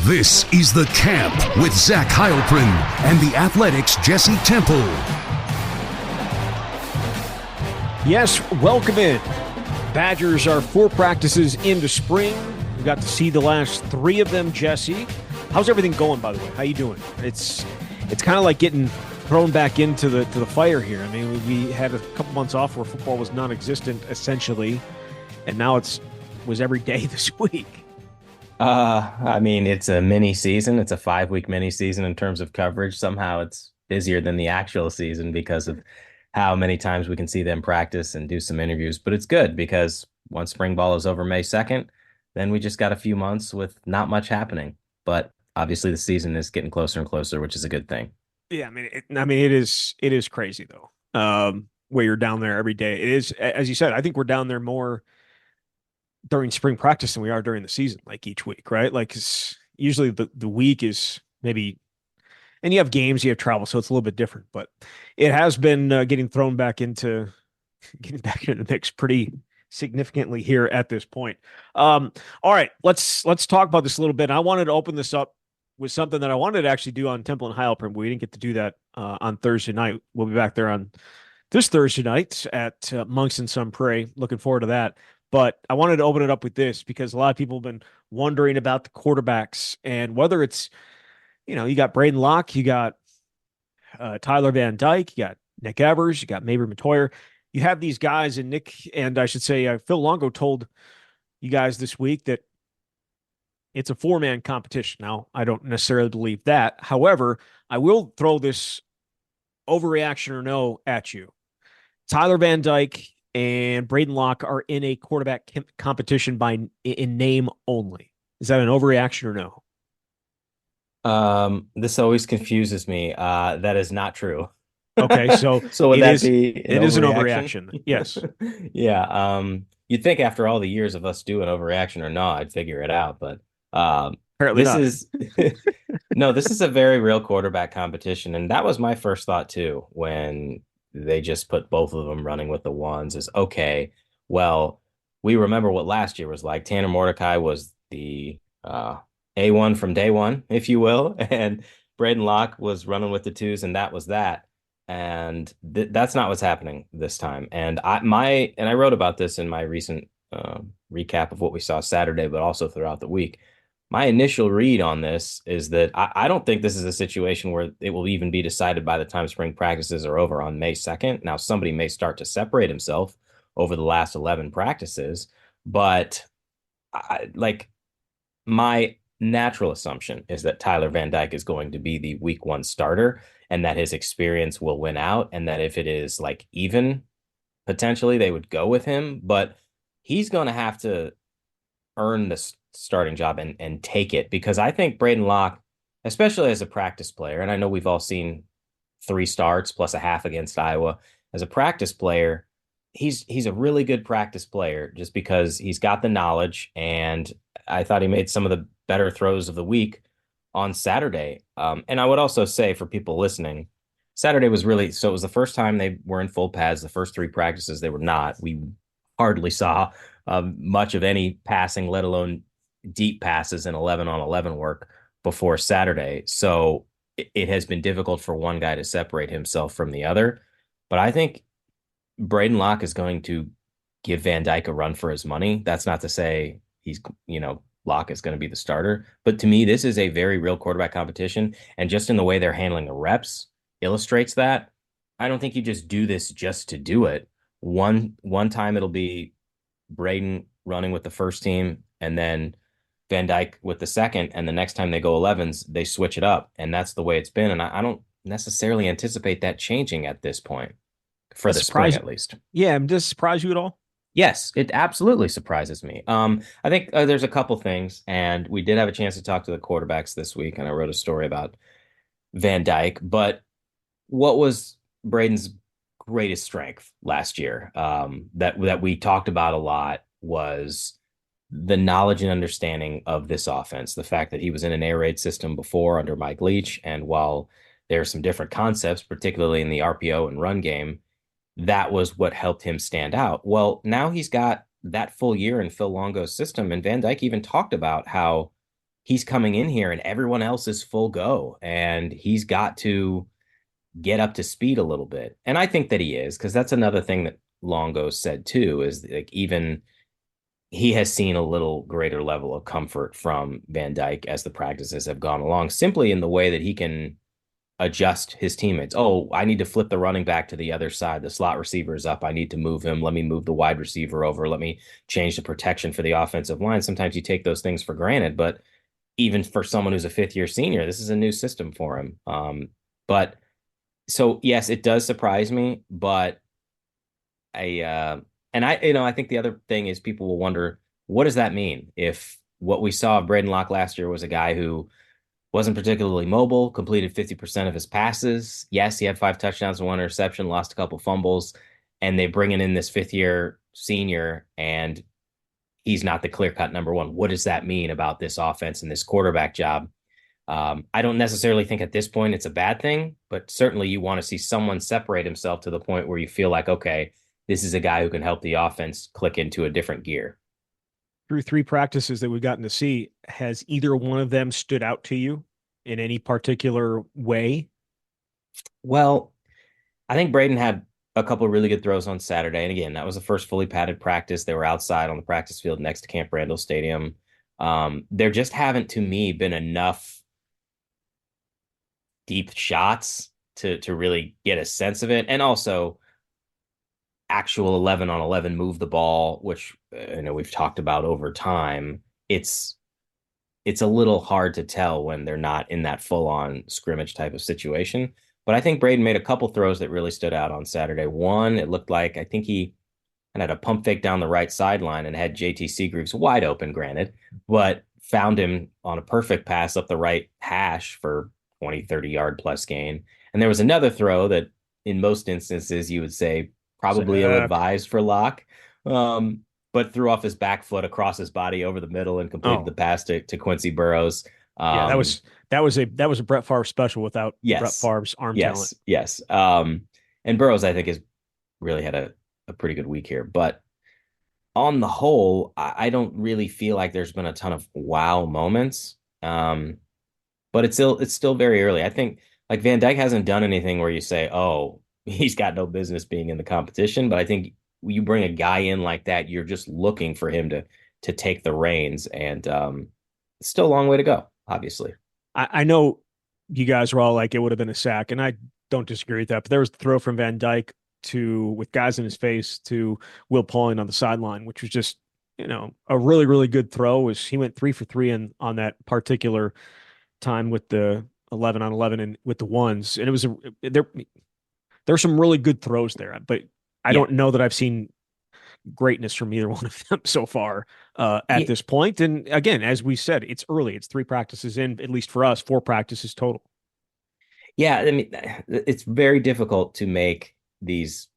This is The Camp with Zach Heilprin and the Athletics' Jesse Temple. Yes, welcome in. Badgers are 4 practices into spring. We got to see the last 3 of them, Jesse. How's everything going, by the way? How you doing? It's kind of like getting thrown back into the fire here. I mean, we had a couple months off where football was non-existent, essentially, and now was every day this week. I mean, it's a mini season. It's a 5-week mini season in terms of coverage. Somehow it's busier than the actual season because of how many times we can see them practice and do some interviews. But it's good because once spring ball is over May 2nd, then we just got a few months with not much happening. But obviously the season is getting closer and closer, which is a good thing. Yeah, it is crazy though. Where you're down there every day. It is, as you said, I think we're down there more during spring practice than we are during the season, like each week, right? Like, 'cause usually the week is maybe, and you have games, you have travel, so it's a little bit different, but it has been getting back into the mix pretty significantly here at this point. All right, let's talk about this a little bit. I wanted to open this up with something that I wanted to actually do on Temple and Heilprin, but we didn't get to do that on Thursday night. We'll be back there on this Thursday night at Monks and Sun Prairie. Looking forward to that. But I wanted to open it up with this because a lot of people have been wondering about the quarterbacks and whether it's, you got Braedyn Locke, you got Tyler Van Dyke, you got Nick Evers, you got Mabry Matoyer. You have these guys, and I should say Phil Longo told you guys this week that it's a 4-man competition. Now, I don't necessarily believe that. However, I will throw this overreaction or no at you. Tyler Van Dyke and Braedyn Locke are in a quarterback competition in name only. Is that an overreaction or no? This always confuses me. That is not true. Okay, so would that be it is an overreaction? Yes. Yeah. You'd think after all the years of us doing overreaction or not, I'd figure it out. But apparently this not. is this is a very real quarterback competition, and that was my first thought too when they just put both of them running with the ones. Is okay. Well, we remember what last year was like. Tanner Mordecai was the A1 from day one, if you will, and Braedyn Locke was running with the 2s, and that was that. And that's not what's happening this time. And I wrote about this in my recent recap of what we saw Saturday, but also throughout the week. My initial read on this is that I don't think this is a situation where it will even be decided by the time spring practices are over on May 2nd. Now, somebody may start to separate himself over the last 11 practices, but my natural assumption is that Tyler Van Dyke is going to be the week 1 starter and that his experience will win out, and that if it is like even, potentially they would go with him, but he's going to have to earn this starting job and take it, because I think Braedyn Locke, especially as a practice player, and I know we've all seen 3 starts plus a half against Iowa, as a practice player, he's a really good practice player just because he's got the knowledge, and I thought he made some of the better throws of the week on Saturday. And I would also say for people listening, Saturday was it was the first time they were in full pads. The first 3 practices they were not. We hardly saw much of any passing, let alone deep passes and 11-on-11 work before Saturday. So it has been difficult for one guy to separate himself from the other. But I think Braedyn Locke is going to give Van Dyke a run for his money. That's not to say Locke is going to be the starter. But to me, this is a very real quarterback competition. And just in the way they're handling the reps illustrates that. I don't think you just do this just to do it. One time it'll be Braedyn running with the first team, and then Van Dyke with the second, and the next time they go 11s, they switch it up, and that's the way it's been. And I don't necessarily anticipate that changing at this point, for the spring at least. Yeah, does it surprise you at all? Yes, it absolutely surprises me. I think there's a couple things, and we did have a chance to talk to the quarterbacks this week, and I wrote a story about Van Dyke. But what was Braedyn's greatest strength last year that we talked about a lot was the knowledge and understanding of this offense. The fact that he was in an air raid system before under Mike Leach, and while there are some different concepts, particularly in the RPO and run game, that was what helped him stand out. Well, now he's got that full year in Phil Longo's system, and Van Dyke even talked about how he's coming in here and everyone else is full go, and he's got to get up to speed a little bit. And I think that he is, because that's another thing that Longo said too, is like even he has seen a little greater level of comfort from Van Dyke as the practices have gone along, simply in the way that he can adjust his teammates. Oh, I need to flip the running back to the other side. The slot receiver is up. I need to move him. Let me move the wide receiver over. Let me change the protection for the offensive line. Sometimes you take those things for granted, but even for someone who's a fifth year senior, this is a new system for him. But so yes, it does surprise me, but I think the other thing is people will wonder, what does that mean if what we saw of Braedyn Locke last year was a guy who wasn't particularly mobile, completed 50% of his passes. Yes, he had 5 touchdowns and 1 interception, lost a couple fumbles, and they bring in this fifth year senior, and he's not the clear cut number one. What does that mean about this offense and this quarterback job? I don't necessarily think at this point it's a bad thing, but certainly you want to see someone separate himself to the point where you feel like, okay, this is a guy who can help the offense click into a different gear. Through 3 practices that we've gotten to see, has either one of them stood out to you in any particular way? Well, I think Braedyn had a couple of really good throws on Saturday. And again, that was the first fully padded practice. They were outside on the practice field next to Camp Randall Stadium. There just haven't, to me, been enough deep shots to really get a sense of it. And also actual 11 on 11 move the ball, which we've talked about over time. It's a little hard to tell when they're not in that full on scrimmage type of situation. But I think Braedyn made a couple throws that really stood out on Saturday. One, it looked like I think he had a pump fake down the right sideline and had JT Seagreaves wide open, granted, but found him on a perfect pass up the right hash for 20, 30-yard plus gain. And there was another throw that in most instances you would say probably ill-advised for Locke, but threw off his back foot across his body over the middle and completed the pass to Quincy Burrows. Yeah, that was a Brett Favre special without Brett Favre's arm talent. Yes. And Burrows, I think, has really had a pretty good week here. But on the whole, I don't really feel like there's been a ton of wow moments. But it's still very early. I think like Van Dyke hasn't done anything where you say, oh, he's got no business being in the competition. But I think you bring a guy in like that, you're just looking for him to take the reins, and it's still a long way to go, obviously. I know you guys were all like, it would have been a sack, and I don't disagree with that. But there was the throw from Van Dyke with guys in his face to Will Pauling on the sideline, which was just, a really, really good throw. He went 3 for 3 on that particular time with the 11 on 11 and with the ones. And it was there's some really good throws there, but I don't know that I've seen greatness from either one of them so far at this point. And again, as we said, it's early. It's 3 practices in, at least for us, 4 practices total. Yeah, I mean, it's very difficult to make these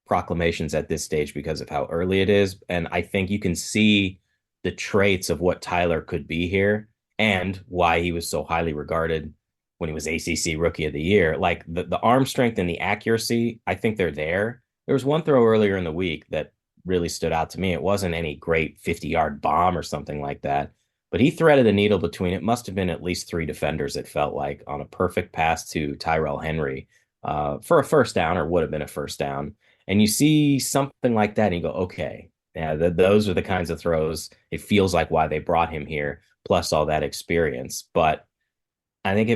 proclamations at this stage because of how early it is. And I think you can see the traits of what Tyler could be here and why he was so highly regarded when he was ACC Rookie of the Year. Like the arm strength and the accuracy, I think they're there. There was one throw earlier in the week that really stood out to me. It wasn't any great 50-yard bomb or something like that, but he threaded a needle between, it must have been at least 3 defenders, it felt like, on a perfect pass to Tyrell Henry for a first down, or would have been a first down. And you see something like that and you go, okay, yeah, those are the kinds of throws. It feels like why they brought him here, plus all that experience. But I think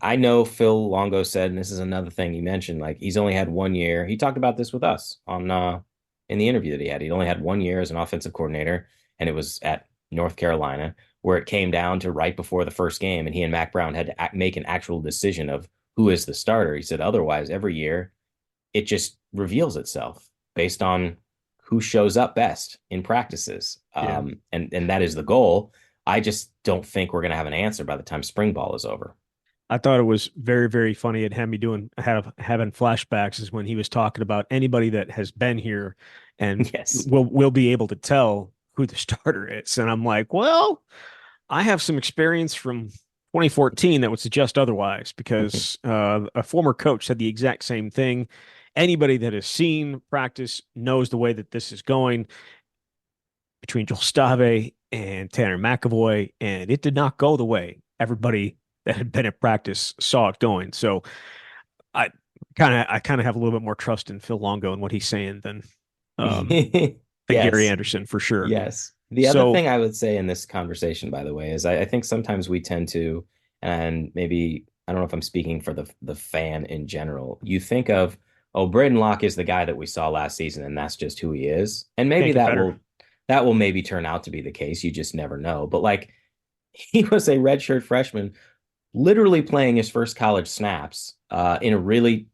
I know Phil Longo said, and this is another thing he mentioned, like he's only had 1 year. He talked about this with us on in the interview that he had. He'd only had 1 year as an offensive coordinator, and it was at North Carolina, where it came down to right before the first game, and he and Mac Brown had to make an actual decision of who is the starter. He said otherwise, every year, it just reveals itself based on who shows up best in practices. And that is the goal. I just don't think we're going to have an answer by the time spring ball is over. I thought it was very, very funny. It had me having flashbacks is when he was talking about anybody that has been here and will be able to tell who the starter is. And I'm like, well, I have some experience from 2014 that would suggest otherwise, because a former coach said the exact same thing. Anybody that has seen practice knows the way that this is going. between Joel Stave and Tanner McAvoy, and it did not go the way everybody that had been at practice saw it going. So I I kind of have a little bit more trust in Phil Longo and what he's saying um, than Gary Yes. Anderson for sure. Yes. The other So thing I would say in this conversation, by the way, is I think sometimes we tend to, and maybe I don't know if I'm speaking for the fan in general. You think of, oh, Braedyn Locke is the guy that we saw last season, and that's just who he is. And maybe can't get better. that will maybe turn out to be the case. You just never know. But like he was a redshirt freshman, literally playing his first college snaps in a really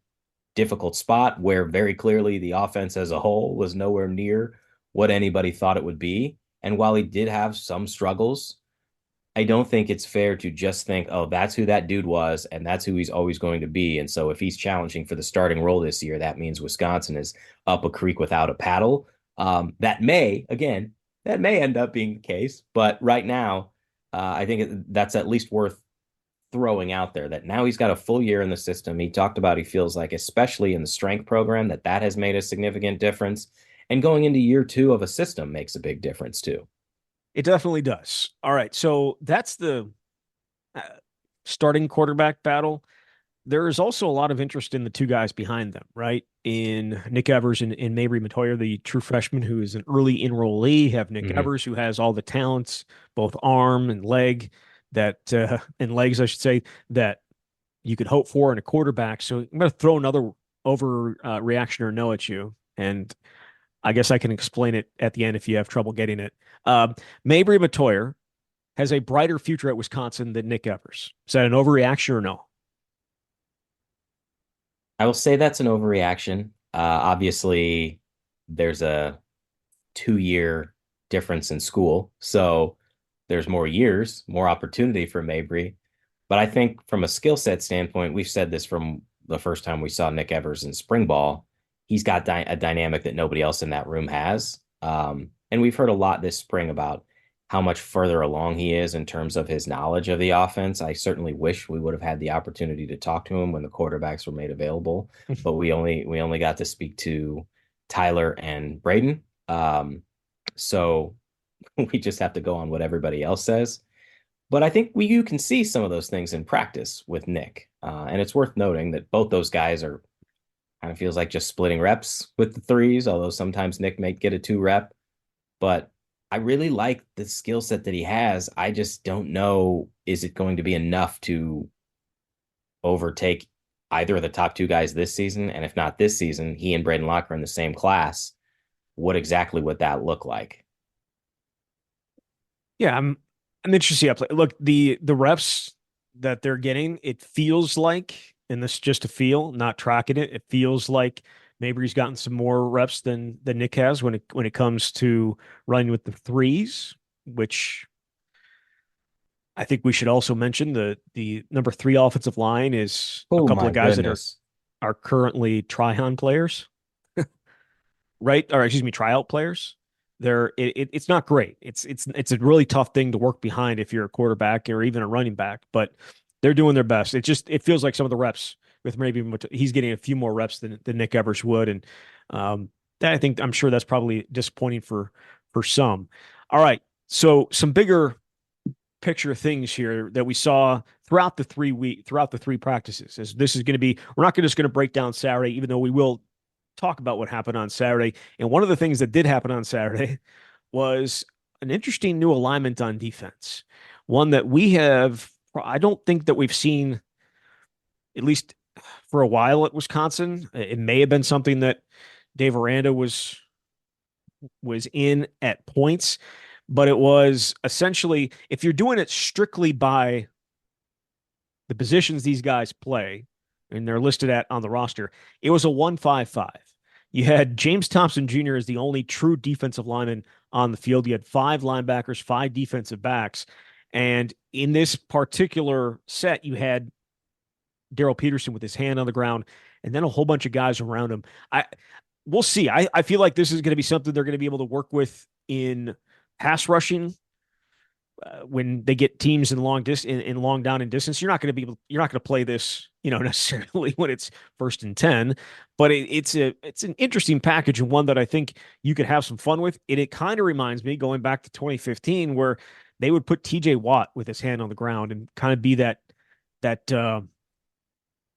difficult spot where very clearly the offense as a whole was nowhere near what anybody thought it would be. And while he did have some struggles, I don't think it's fair to just think, oh, that's who that dude was, and that's who he's always going to be. And so if he's challenging for the starting role this year, that means Wisconsin is up a creek without a paddle. Again, that may end up being the case. But right now, I think that's at least worth throwing out there that now he's got a full year in the system. He talked about he feels like, especially in the strength program, that has made a significant difference. And going into year two of a system makes a big difference too. It definitely does. All right. So that's the uh, starting quarterback battle. There is also a lot of interest in the two guys behind them, right? In Nick Evers and Mabry Matoyer, the true freshman who is an early enrollee. You have Nick Mm-hmm. Evers, who has all the talents, both arm and leg, and legs, I should say, that you could hope for in a quarterback. So I'm going to throw another over reaction or no at you, and I guess I can explain it at the end if you have trouble getting it. Mabry Matoyer has a brighter future at Wisconsin than Nick Evers. Is that an overreaction or no? I will say that's an overreaction. Obviously, there's a 2 year difference in school. So there's more years, more opportunity for Mabry. But I think from a skill set standpoint, we've said this from the first time we saw Nick Evers in spring ball. He's got a dynamic that nobody else in that room has. And we've heard a lot this spring about how much further along he is in terms of his knowledge of the offense. I certainly wish we would have had the opportunity to talk to him when the quarterbacks were made available, but we only got to speak to Tyler and Braedyn. So we just have to go on what everybody else says. But I think you can see some of those things in practice with Nick. And it's worth noting that both those guys are kind of feels like just splitting reps with the threes, although sometimes Nick may get a 2 rep. But I really like the skill set that he has. I just don't know, is it going to be enough to overtake either of the top two guys this season? And if not this season, he and Braedyn Locke are in the same class. What exactly would that look like? Yeah, I'm interested to see. Look, the reps that they're getting, it feels like, and this is just a feel, not tracking it. It feels like maybe he's gotten some more reps than Nick has when it comes to running with the threes, which I think we should also mention the number three offensive line is a Oh couple my of guys that are goodness. are currently try-on players, right? Or excuse me, tryout players. It's not great. It's a really tough thing to work behind if you're a quarterback or even a running back, but they're doing their best. It feels like some of the reps with maybe he's getting a few more reps than Nick Evers would, and that I'm sure that's probably disappointing for some. All right, so some bigger picture things here that we saw throughout the three practices. As this is going to be, we're not just going to break down Saturday, even though we will talk about what happened on Saturday. And one of the things that did happen on Saturday was an interesting new alignment on defense. One that I don't think that we've seen, at least for a while at Wisconsin. It may have been something that Dave Aranda was in at points, but it was essentially, if you're doing it strictly by the positions these guys play, and they're listed at on the roster, it was a 1-5-5. You had James Thompson Jr. as the only true defensive lineman on the field. You had five linebackers, five defensive backs. And in this particular set, you had Daryl Peterson with his hand on the ground, and then a whole bunch of guys around him. We'll see. I feel like this is going to be something they're going to be able to work with in pass rushing when they get teams in long down and distance, you're not going to play this, necessarily when it's 1st and 10. But it's an interesting package, and one that I think you could have some fun with. It kind of reminds me, going back to 2015, where they would put TJ Watt with his hand on the ground and kind of be that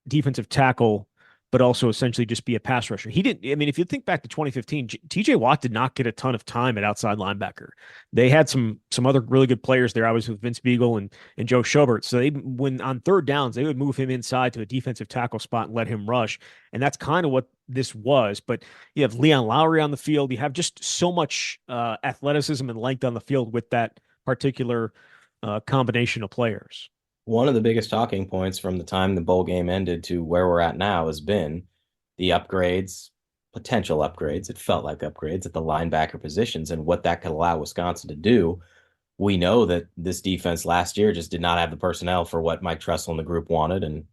defensive tackle, but also essentially just be a pass rusher. He didn't, I mean, if you think back to 2015, TJ Watt did not get a ton of time at outside linebacker. They had some other really good players there. I was with Vince Beagle and Joe Schobert. So when on third downs, they would move him inside to a defensive tackle spot and let him rush. And that's kind of what this was. But you have Leon Lowry on the field. You have just so much athleticism and length on the field with that particular combination of players. One of the biggest talking points from the time the bowl game ended to where we're at now has been the upgrades, potential upgrades. It felt like upgrades at the linebacker positions and what that could allow Wisconsin to do. We know that this defense last year just did not have the personnel for what Mike Tressel and the group wanted. And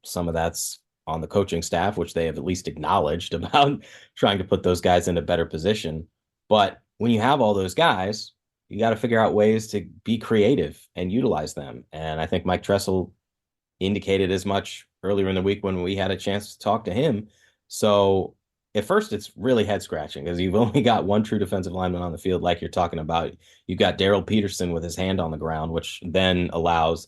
some of that's on the coaching staff, which they have at least acknowledged about trying to put those guys in a better position. But when you have all those guys, you got to figure out ways to be creative and utilize them. And I think Mike Tressel indicated as much earlier in the week when we had a chance to talk to him. So at first it's really head scratching because you've only got one true defensive lineman on the field. Like you're talking about, you've got Daryl Peterson with his hand on the ground, which then allows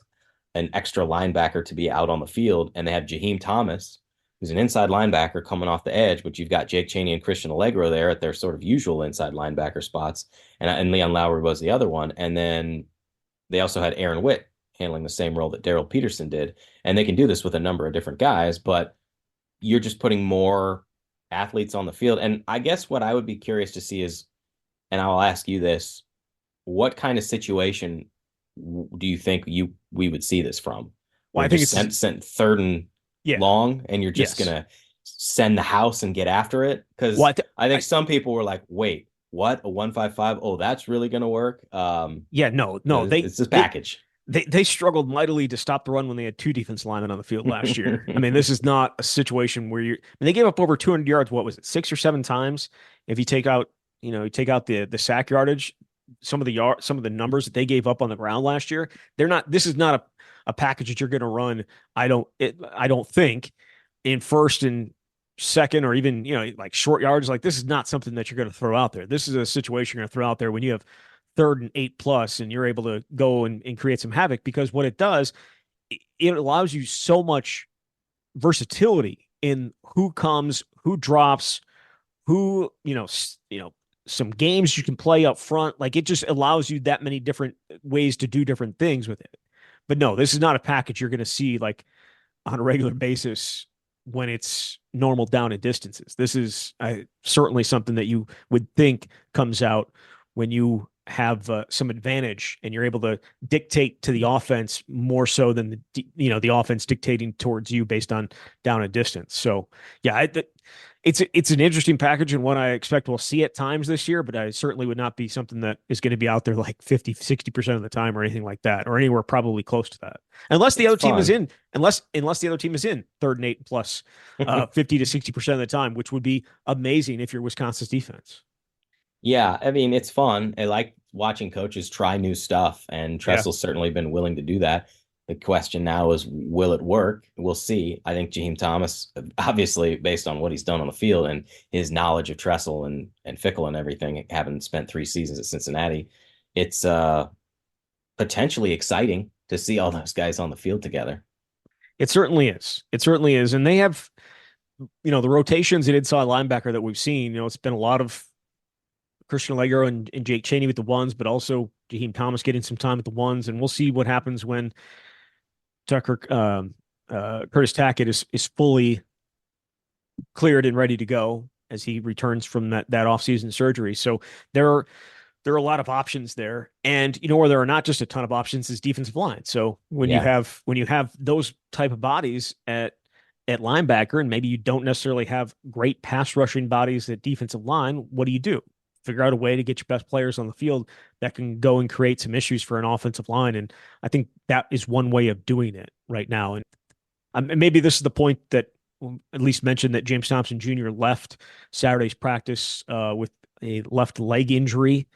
an extra linebacker to be out on the field. And they have Jaheim Thomas, who's an inside linebacker coming off the edge, but you've got Jake Chaney and Christian Allegro there at their sort of usual inside linebacker spots. And Leon Lowry was the other one. And then they also had Aaron Witt handling the same role that Daryl Peterson did. And they can do this with a number of different guys, but you're just putting more athletes on the field. And I guess what I would be curious to see is, and I'll ask you this, what kind of situation do you think we would see this from? Well, I think it's sent third and long, and you're just gonna send the house and get after it. Because I think some people were like, "Wait, what? A 1-5-5? Oh, that's really gonna work?" No, it's this package. They struggled mightily to stop the run when they had two defense linemen on the field last year. I mean, this is not a situation where they gave up over 200 yards. What was it, 6 or 7 times? If you take out, the sack yardage, some of the numbers that they gave up on the ground last year, this is not a package that you're going to run. I don't think in first and second, or even, like short yards. Like, this is not something that you're going to throw out there. This is a situation you're going to throw out there when you have 3rd and 8+ and you're able to go and create some havoc, because what it does, it allows you so much versatility in who comes, who drops, who, some games you can play up front. Like, it just allows you that many different ways to do different things with it. But no, this is not a package you're going to see like on a regular basis when it's normal down and distances. This is certainly something that you would think comes out when you have some advantage and you're able to dictate to the offense more so than the offense dictating towards you based on down and distance. So yeah, it's an interesting package and one I expect we'll see at times this year, but I certainly would not be something that is going to be out there like 50-60% of the time or anything like that, or anywhere probably close to that. Unless the other team is in 3rd and 8 plus 50-60% of the time, which would be amazing if you're Wisconsin's defense. Yeah, I mean, it's fun. I like watching coaches try new stuff, and Tressel's certainly been willing to do that. The question now is, will it work? We'll see. I think Jaheim Thomas, obviously, based on what he's done on the field and his knowledge of Tressel and Fickle and everything, having spent 3 seasons at Cincinnati, it's potentially exciting to see all those guys on the field together. It certainly is. It certainly is. And they have, the rotations at inside linebacker that we've seen, it's been a lot of Christian Allegro and Jake Chaney with the ones, but also Jaheim Thomas getting some time with the ones. And we'll see what happens when Curtis Tackett is fully cleared and ready to go as he returns from that offseason surgery. So there are a lot of options there. And where there are not just a ton of options is defensive line. So when you have those type of bodies at linebacker, and maybe you don't necessarily have great pass rushing bodies at defensive line, what do? Figure out a way to get your best players on the field that can go and create some issues for an offensive line. And I think that is one way of doing it right now. And maybe this is the point that at least mentioned that James Thompson Jr. left Saturday's practice with a left leg injury.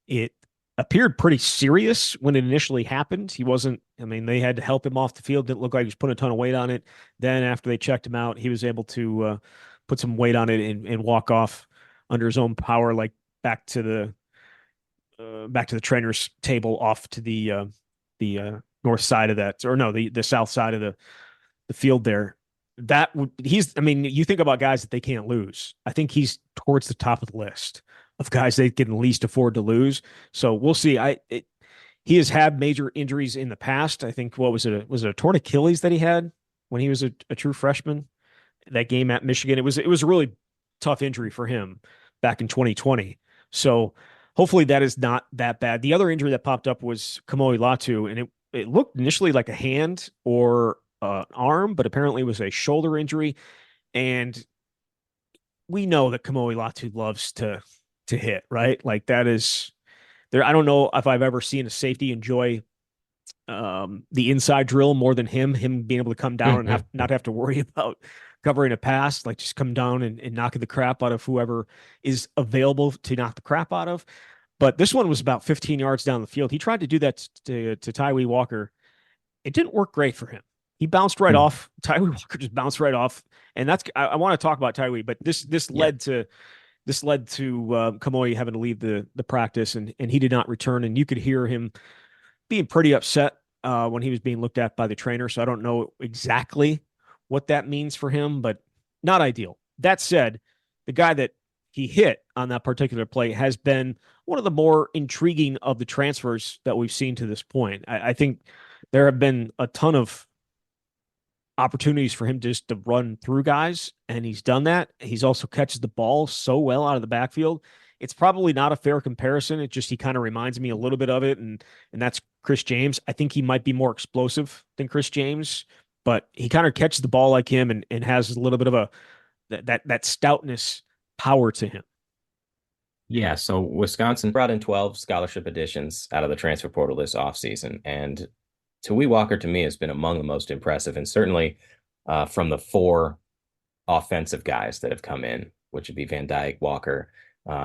It appeared pretty serious when it initially happened. He wasn't, I mean, they had to help him off the field. Didn't look like he was putting a ton of weight on it. Then after they checked him out, he was able to put some weight on it and walk off under his own power, like back to the trainer's table off to the north side of that, or no, the south side of the field there. That would he's I mean, you think about guys that they can't lose. I think he's towards the top of the list of guys they can least afford to lose. So we'll see. He has had major injuries in the past. I think what was it? Was it a torn Achilles that he had when he was a true freshman? That game at Michigan. It was a really tough injury for him back in 2020. So hopefully that is not that bad. The other injury that popped up was Kamoi Latu, and it looked initially like a hand or an arm, but apparently it was a shoulder injury. And we know that Kamoi Latu loves to hit, right? Like that is there. I don't know if I've ever seen a safety enjoy the inside drill more than him being able to come down and not have to worry about covering a pass, like just come down and knocking the crap out of whoever is available to knock the crap out of. But this one was about 15 yards down the field. He tried to do that to Tawee Walker. It didn't work great for him. He bounced right off. Tawee Walker just bounced right off. And that's I want to talk about Tawee, but this led to Kamoi having to leave the practice, and he did not return. And you could hear him being pretty upset when he was being looked at by the trainer. So I don't know exactly what that means for him, but not ideal. That said, the guy that he hit on that particular play has been one of the more intriguing of the transfers that we've seen to this point. I think there have been a ton of opportunities for him just to run through guys, and he's done that. He's also catches the ball so well out of the backfield. It's probably not a fair comparison. It just he kind of reminds me a little bit of it, and that's Chris James. I think he might be more explosive than Chris James, but he kind of catches the ball like him and has a little bit of a that stoutness power to him. Yeah, so Wisconsin brought in 12 scholarship additions out of the transfer portal this offseason. And Tawee Walker, to me, has been among the most impressive. And certainly from the four offensive guys that have come in, which would be Van Dyke, Walker,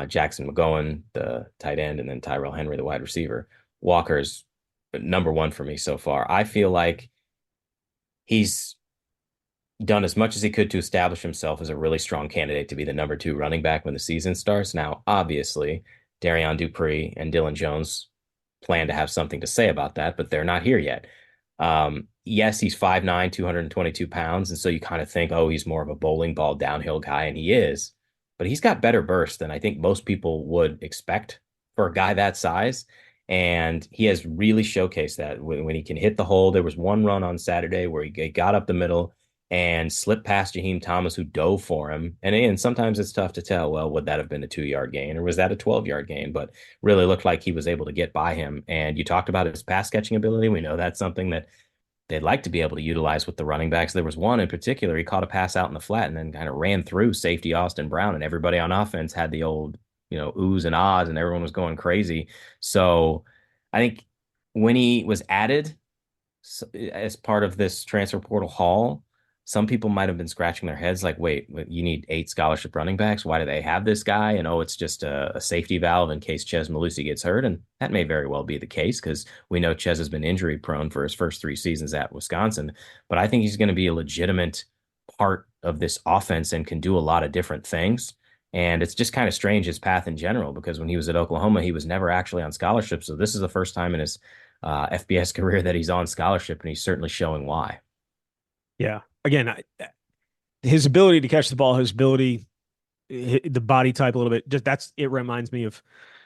Jackson McGowan, the tight end, and then Tyrell Henry, the wide receiver. Walker's number one for me so far. I feel like he's done as much as he could to establish himself as a really strong candidate to be the number two running back when the season starts. Now, obviously, Darian Dupree and Dylan Jones plan to have something to say about that, but they're not here yet. Yes, he's 5'9", 222 pounds, and so you kind of think, oh, he's more of a bowling ball downhill guy, and he is. But he's got better burst than I think most people would expect for a guy that size. And he has really showcased that when he can hit the hole. There was one run on Saturday where he got up the middle and slipped past Jaheim Thomas, who dove for him. And sometimes it's tough to tell, well, would that have been a 2-yard gain or was that a 12-yard gain? But really looked like he was able to get by him. And you talked about his pass catching ability. We know that's something that they'd like to be able to utilize with the running backs. There was one in particular, he caught a pass out in the flat and then kind of ran through safety Austin Brown, and everybody on offense had the old, oohs and ahs, and everyone was going crazy. So I think when he was added as part of this transfer portal haul, some people might have been scratching their heads like, wait, you need 8 scholarship running backs. Why do they have this guy? And it's just a safety valve in case Ches Malusi gets hurt. And that may very well be the case because we know Ches has been injury prone for his first 3 seasons at Wisconsin. But I think he's going to be a legitimate part of this offense and can do a lot of different things. And it's just kind of strange his path in general, because when he was at Oklahoma, he was never actually on scholarship. So this is the first time in his FBS career that he's on scholarship, and he's certainly showing why. Yeah. Again, his ability to catch the ball, his ability, the body type a little bit, just it reminds me of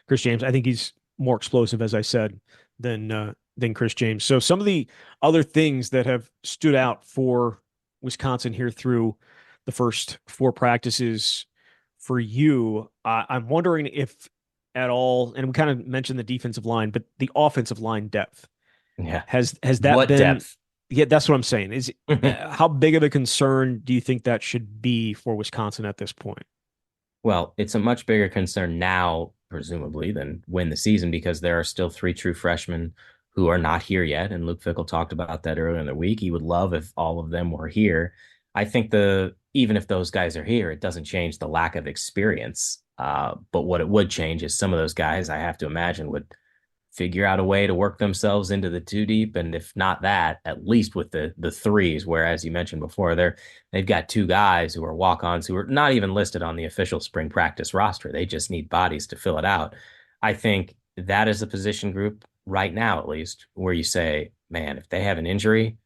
Chris James. I think he's more explosive, as I said, than Chris James. So some of the other things that have stood out for Wisconsin here through the first 4 practices for you, I'm wondering if at all, and we kind of mentioned the defensive line, but the offensive line depth. Yeah. Has that what been depth? Yeah, that's what I'm saying. Is how big of a concern do you think that should be for Wisconsin at this point? Well, it's a much bigger concern now, presumably, than when the season, because there are still 3 true freshmen who are not here yet. And Luke Fickell talked about that earlier in the week. He would love if all of them were here. I think even if those guys are here, it doesn't change the lack of experience. But what it would change is some of those guys, I have to imagine, would figure out a way to work themselves into the two deep, and if not that, at least with the threes. Whereas you mentioned before, they've got two guys who are walk-ons who are not even listed on the official spring practice roster. They just need bodies to fill it out. I think that is a position group right now, at least, where you say, man, if they have an injury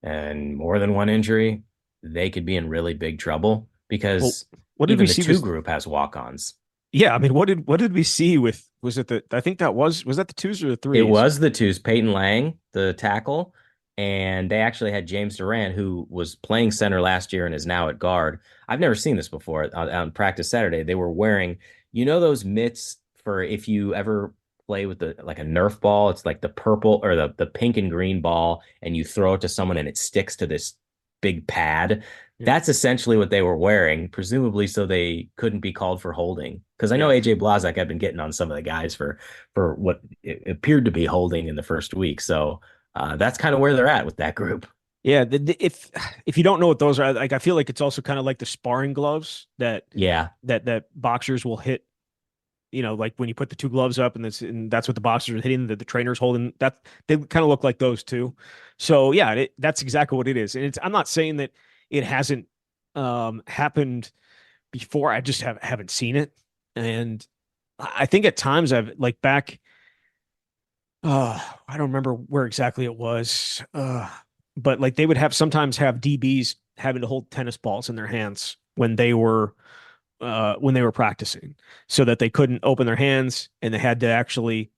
and more than one injury, they could be in really big trouble Well, because what did we even the see two with? group has walk-ons. Yeah, I mean, what did we see with? Was it the? I think that was that the twos or the It threes? was the twos, Peyton Lang, the tackle, and they actually had James Durant, who was playing center last year and is now at guard. I've never seen this before on practice Saturday. They were wearing, those mitts for if you ever play with the like a Nerf ball. It's like the purple or the pink and green ball, and you throw it to someone and it sticks to this big pad. Yeah, That's essentially what they were wearing, presumably so they couldn't be called for holding. Because I know yeah, AJ Blazak had been getting on some of the guys for what it appeared to be holding in the first week. So that's kind of where they're at with that group. yeah. If you don't know what those are, like I feel like it's also kind of like the sparring gloves Yeah. that boxers will hit. Like when you put the two gloves up and that's what the boxers are hitting, the trainers holding that they kind of look like those two. So yeah, that's exactly what it is. And I'm not saying that it hasn't happened before. I just haven't seen it. And I think at times I've like back, I don't remember where exactly it was. But like they would sometimes have DBs having to hold tennis balls in their hands when they were practicing so that they couldn't open their hands and they had to actually,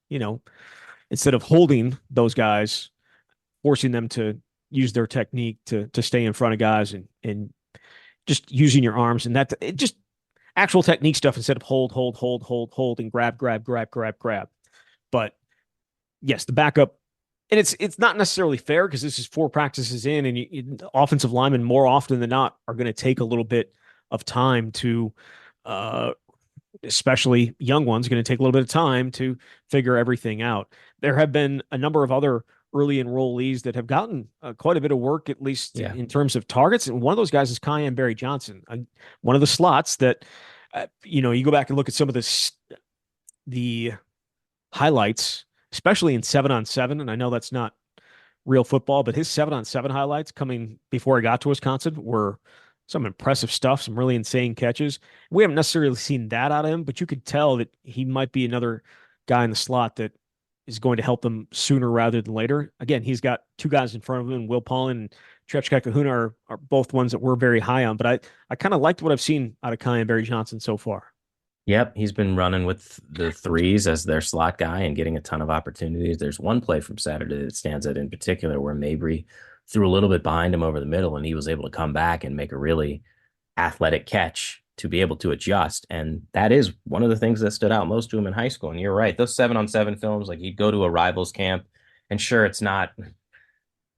instead of holding those guys, forcing them to use their technique to stay in front of guys and just using your arms and that it just actual technique stuff instead of hold and grab. But yes, the backup and it's not necessarily fair because this is four practices in and offensive linemen more often than not are going to take a little bit of time to uh, especially young ones, going to take a little bit of time to figure everything out. There have been a number of other early enrollees that have gotten quite a bit of work, at least Yeah. in terms of targets. And one of those guys is Kyan Barry Johnson, one of the slots that, you go back and look at some of the highlights, especially in 7-on-7. And I know that's not real football, but his 7-on-7 highlights coming before he got to Wisconsin were some impressive stuff, some really insane catches. We haven't necessarily seen that out of him, but you could tell that he might be another guy in the slot that is going to help them sooner rather than later. Again, he's got two guys in front of him, Will Paulin and Trevchka Kahuna are both ones that we're very high on, but I kind of liked what I've seen out of Kyan Barry Johnson so far. Yep, he's been running with the threes as their slot guy and getting a ton of opportunities. There's one play from Saturday that stands out in particular where Mabry threw a little bit behind him over the middle, and he was able to come back and make a really athletic catch to be able to adjust. And that is one of the things that stood out most to him in high school. And you're right, those 7-on-7 films, like you'd go to a rivals camp, and sure, it's not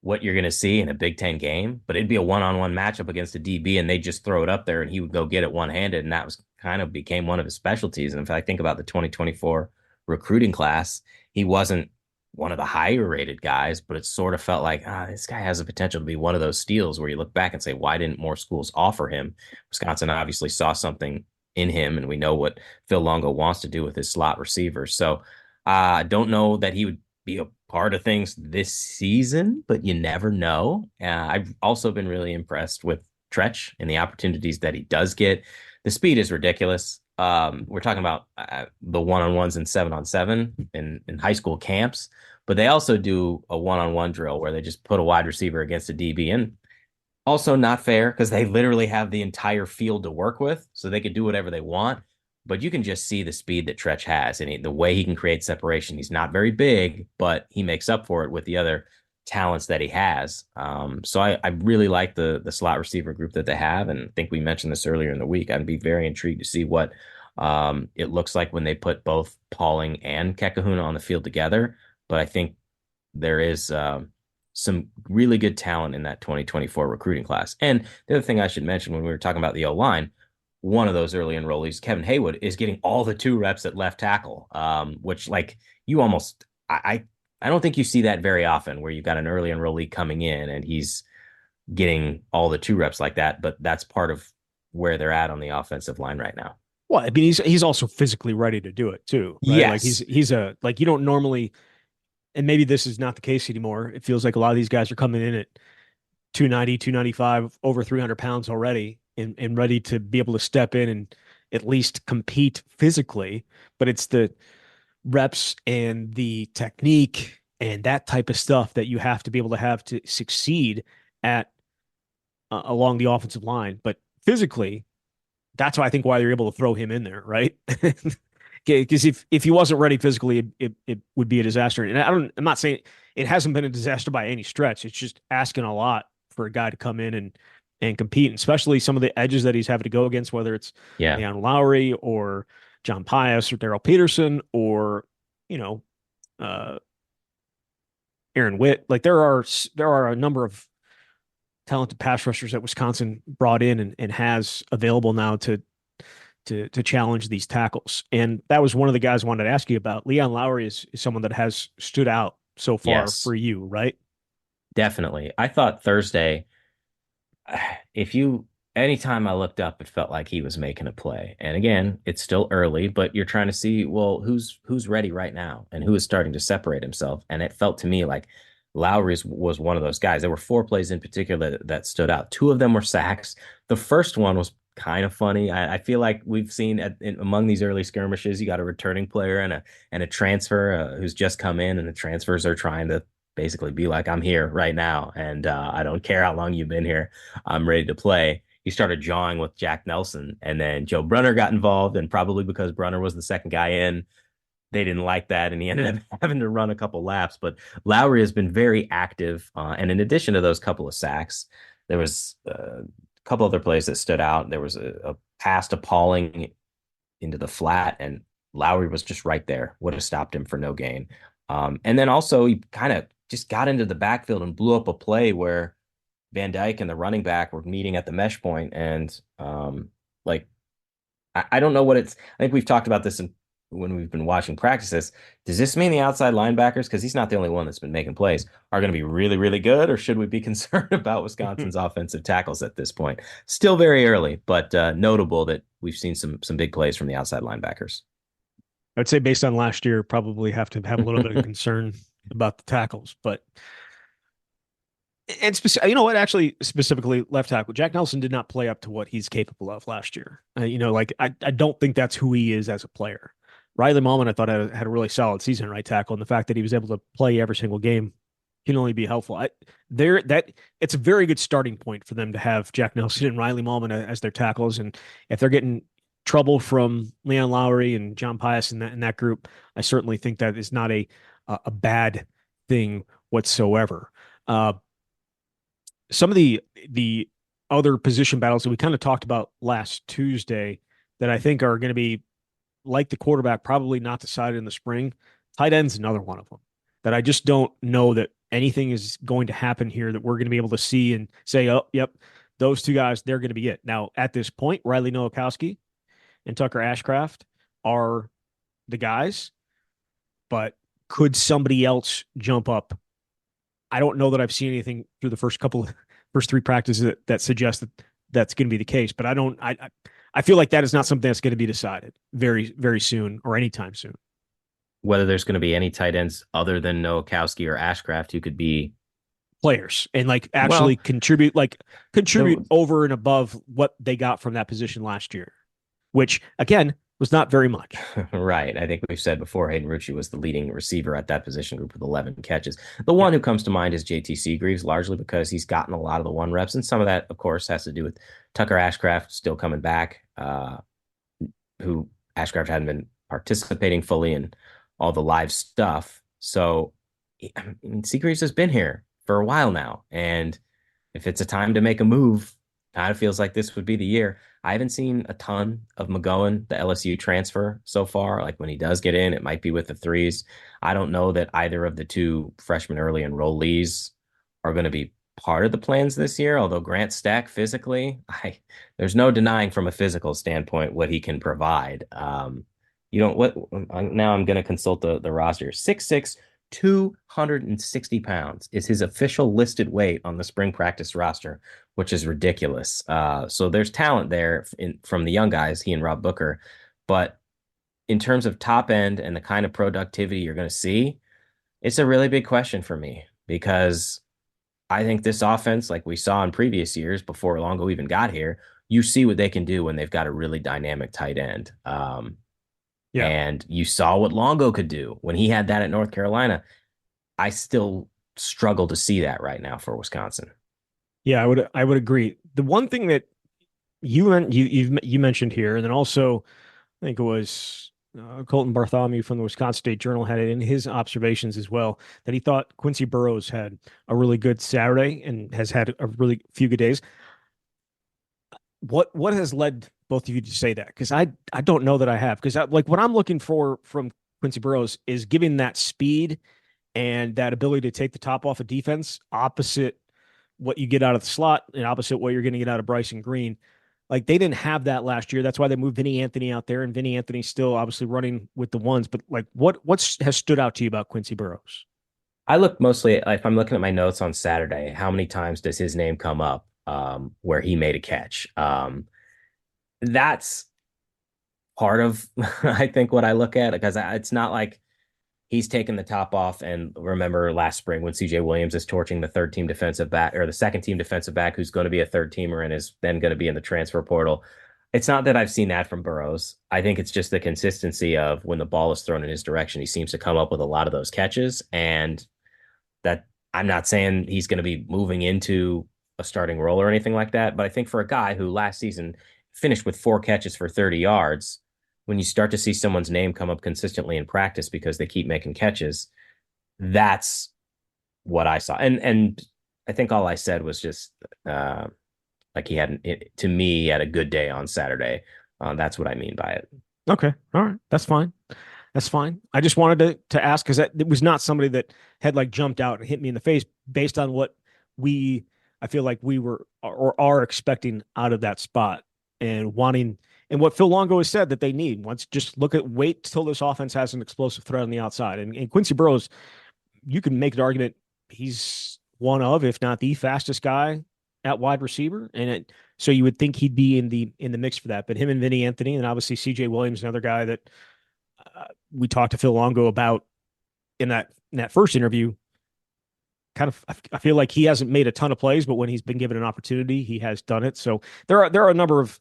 what you're going to see in a Big Ten game, but it'd be a one-on-one matchup against a DB, and they just throw it up there, and he would go get it one-handed, and that was kind of became one of his specialties. And if I think about the 2024 recruiting class, he wasn't one of the higher rated guys, but it sort of felt like this guy has the potential to be one of those steals where you look back and say, why didn't more schools offer him? Wisconsin obviously saw something in him, and we know what Phil Longo wants to do with his slot receivers. So I don't know that he would be a part of things this season, but you never know. I've also been really impressed with Tretch and the opportunities that he does get. The speed is ridiculous. We're talking about the one-on-ones and 7-on-7 in high school camps, but they also do a one-on-one drill where they just put a wide receiver against a DB. And also not fair because they literally have the entire field to work with, so they could do whatever they want. But you can just see the speed that Tretch has and the way he can create separation. He's not very big, but he makes up for it with the other talents that he has. So I really like the slot receiver group that they have. And I think we mentioned this earlier in the week. I'd be very intrigued to see what it looks like when they put both Pauling and Kekahuna on the field together. But I think there is some really good talent in that 2024 recruiting class. And the other thing I should mention when we were talking about the O-line, one of those early enrollees, Kevin Haywood, is getting all the 2 reps at left tackle, which like you almost, I don't think you see that very often where you've got an early enrollee coming in and he's getting all the 2 reps like that, but that's part of where they're at on the offensive line right now. Well, I mean, he's also physically ready to do it too, right? Like Yes. he's a like you don't normally and maybe this is not the case anymore. It feels like a lot of these guys are coming in at 290, 295, over 300 pounds already, and ready to be able to step in and at least compete physically. But it's the reps and the technique and that type of stuff that you have to be able to have to succeed at along the offensive line. But physically, that's why I think why they're able to throw him in there, right? Because if he wasn't ready physically, it would be a disaster. And I'm not saying it hasn't been a disaster by any stretch. It's just asking a lot for a guy to come in and compete, and especially some of the edges that he's having to go against, whether it's Yeah. Leon Lowry or John Pius or Daryl Peterson or you know uh, Aaron Witt. Like there are a number of talented pass rushers that Wisconsin brought in and has available now to challenge these tackles. And that was one of the guys I wanted to ask you about. Leon Lowry is someone that has stood out so far Yes, for you, right? definitely. I thought Thursday, if you anytime I looked up, it felt like he was making a play. And again, it's still early, but you're trying to see, well, who's ready right now and who is starting to separate himself. And it felt to me like Lowry's was one of those guys. There were four plays in particular that stood out. Two of them were sacks. The first one was kind of funny. I feel like we've seen among these early skirmishes, you got a returning player and a transfer who's just come in, and the transfers are trying to basically be like, I'm here right now, and I don't care how long you've been here. I'm ready to play. He started jawing with Jack Nelson, and then Joe Brunner got involved, and probably because Brunner was the second guy in, they didn't like that, and he ended up having to run a couple laps. But Lowry has been very active, and in addition to those couple of sacks, there was a couple other plays that stood out. There was a pass to Pauling into the flat, and Lowry was just right there, would have stopped him for no gain. And then also he kind of just got into the backfield and blew up a play where Van Dyke and the running back were meeting at the mesh point, and like I don't know what it's. I think we've talked about this when we've been watching practices. Does this mean the outside linebackers, because he's not the only one that's been making plays, are going to be really, really good, or should we be concerned about Wisconsin's offensive tackles at this point? Still very early, but notable that we've seen some big plays from the outside linebackers. I'd say based on last year, probably have to have a little bit of concern about the tackles, but you know what? Actually, specifically left tackle, Jack Nelson did not play up to what he's capable of last year. Like I don't think that's who he is as a player. Riley Mallman, I thought had a really solid season at right tackle, and the fact that he was able to play every single game can only be helpful. It's a very good starting point for them to have Jack Nelson and Riley Mallman as their tackles, and if they're getting trouble from Leon Lowry and John Pius in that group, I certainly think that is not a bad thing whatsoever. Some of the other position battles that we kind of talked about last Tuesday that I think are going to be like the quarterback, probably not decided in the spring. Tight end's another one of them that I just don't know that anything is going to happen here that we're going to be able to see and say, oh, yep, those two guys, they're going to be it. Now, at this point, Riley Nowakowski and Tucker Ashcraft are the guys, but could somebody else jump up? I don't know that I've seen anything through the first three practices that suggest that that's going to be the case, but I feel like that is not something that's going to be decided very, very soon or anytime soon. Whether there's going to be any tight ends other than Nowakowski or Ashcraft who could be Players and like actually well, contribute the, over and above what they got from that position last year, which again was not very much. right. I think we've said before Hayden Rucci was the leading receiver at that position group with 11 catches. The Yeah. one who comes to mind is JT Seagreaves, largely because he's gotten a lot of the one reps, and some of that, of course, has to do with Tucker Ashcraft still coming back, who Ashcraft hadn't been participating fully in all the live stuff. So, I mean, Seagreaves has been here for a while now, and if it's a time to make a move, kind of feels like this would be the year. I haven't seen a ton of McGowan, the LSU transfer, so far. Like when he does get in, it might be with the threes. I don't know that either of the two freshman early enrollees are going to be part of the plans this year. Although Grant Stack physically, there's no denying from a physical standpoint what he can provide. You don't what now I'm going to consult the roster. 6'6", 260 pounds is his official listed weight on the spring practice roster, which is ridiculous. So there's talent there from the young guys, he and Rob Booker. But in terms of top end and the kind of productivity you're going to see, It's a really big question for me because I think this offense, like we saw in previous years before Longo even got here, you see what they can do when they've got a really dynamic tight end. Yeah. And you saw what Longo could do when he had that at North Carolina. I still struggle to see that right now for Wisconsin. Yeah, I would agree. The one thing that you mentioned here, and then also I think it was Colton Bartholomew from the Wisconsin State Journal had it in his observations as well that he thought Quincy Burrows had a really good Saturday and has had a really few good days. What has led both of you to say that? Because I don't know that I have. Because like what I'm looking for from Quincy Burrows is giving that speed and that ability to take the top off of defense opposite what you get out of the slot and opposite what you're going to get out of Bryson Green. Like they didn't have that last year. That's why they moved Vinny Anthony out there, and Vinny Anthony's still obviously running with the ones. But like, what has stood out to you about Quincy Burrows? I look mostly, if I'm looking at my notes on Saturday, how many times does his name come up where he made a catch? That's part of, I think, what I look at because it's not like he's taken the top off. And remember last spring when CJ Williams is torching the third team defensive back or the second team defensive back who's going to be a third teamer and is then going to be in the transfer portal. It's not that I've seen that from Burrows. I think it's just the consistency of when the ball is thrown in his direction, he seems to come up with a lot of those catches. And that I'm not saying he's going to be moving into a starting role or anything like that. But I think for a guy who last season finished with 4 catches for 30 yards, when you start to see someone's name come up consistently in practice because they keep making catches, that's what I saw. And I think all I said was just like to me, he had a good day on Saturday. That's what I mean by it. Okay, all right, that's fine. That's fine. I just wanted to ask because it was not somebody that had like jumped out and hit me in the face based on what we I feel like we were or are expecting out of that spot and wanting and what Phil Longo has said that they need. Once just wait till this offense has an explosive threat on the outside. And Quincy Burrows, you can make the argument he's one of, if not the fastest guy at wide receiver. So you would think he'd be in the mix for that. But him and Vinny Anthony and obviously CJ Williams, another guy that we talked to Phil Longo about in that first interview. Kind of, I feel like he hasn't made a ton of plays, but when he's been given an opportunity, he has done it. So there are a number of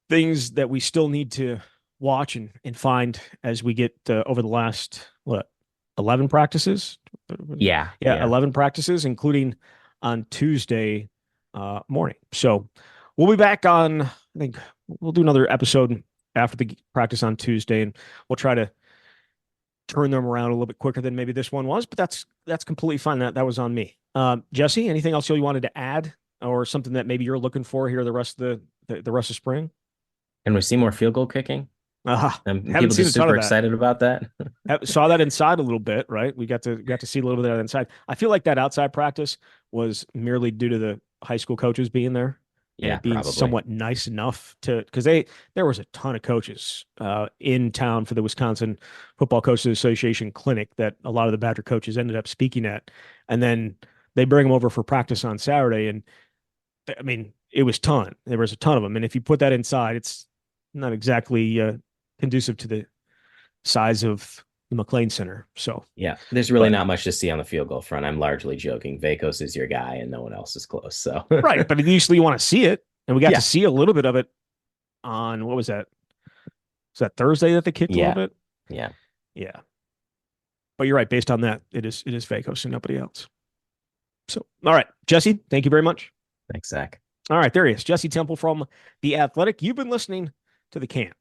things that we still need to watch and find as we get over the last 11 practices. Yeah, Yeah, yeah. 11 practices, including on Tuesday morning. So we'll be back on. I think we'll do another episode after the practice on Tuesday, and we'll try to turn them around a little bit quicker than maybe this one was, but that's completely fine. That was on me. Jesse, anything else you wanted to add, or something that maybe you're looking for here the rest of the rest of spring? And we see more field goal kicking. And Haven't people seen a just ton super of that. excited about that. Saw that inside a little bit, right? We got to see a little bit of that inside. I feel like that outside practice was merely due to the high school coaches being there and Yeah, it being probably. somewhat nice enough to because there was a ton of coaches in town for the Wisconsin Football Coaches Association clinic that a lot of the Badger coaches ended up speaking at, and then they bring them over for practice on Saturday, and I mean it was ton. There was a ton of them, and if you put that inside, it's not exactly conducive to the size of the McLean Center. So, Yeah, there's really but not much to see on the field goal front. I'm largely joking. Vacos is your guy, and no one else is close. So, right, but usually you want to see it, and we got to yeah, see a little bit of it on what was that? Was that Thursday that they kicked a little yeah, bit? yeah. Yeah, but you're right. Based on that, it is Vacos and nobody else. So, all right, Jesse, thank you very much. Thanks, Zach. All right, there he is, Jesse Temple from The Athletic. You've been listening to The Camp.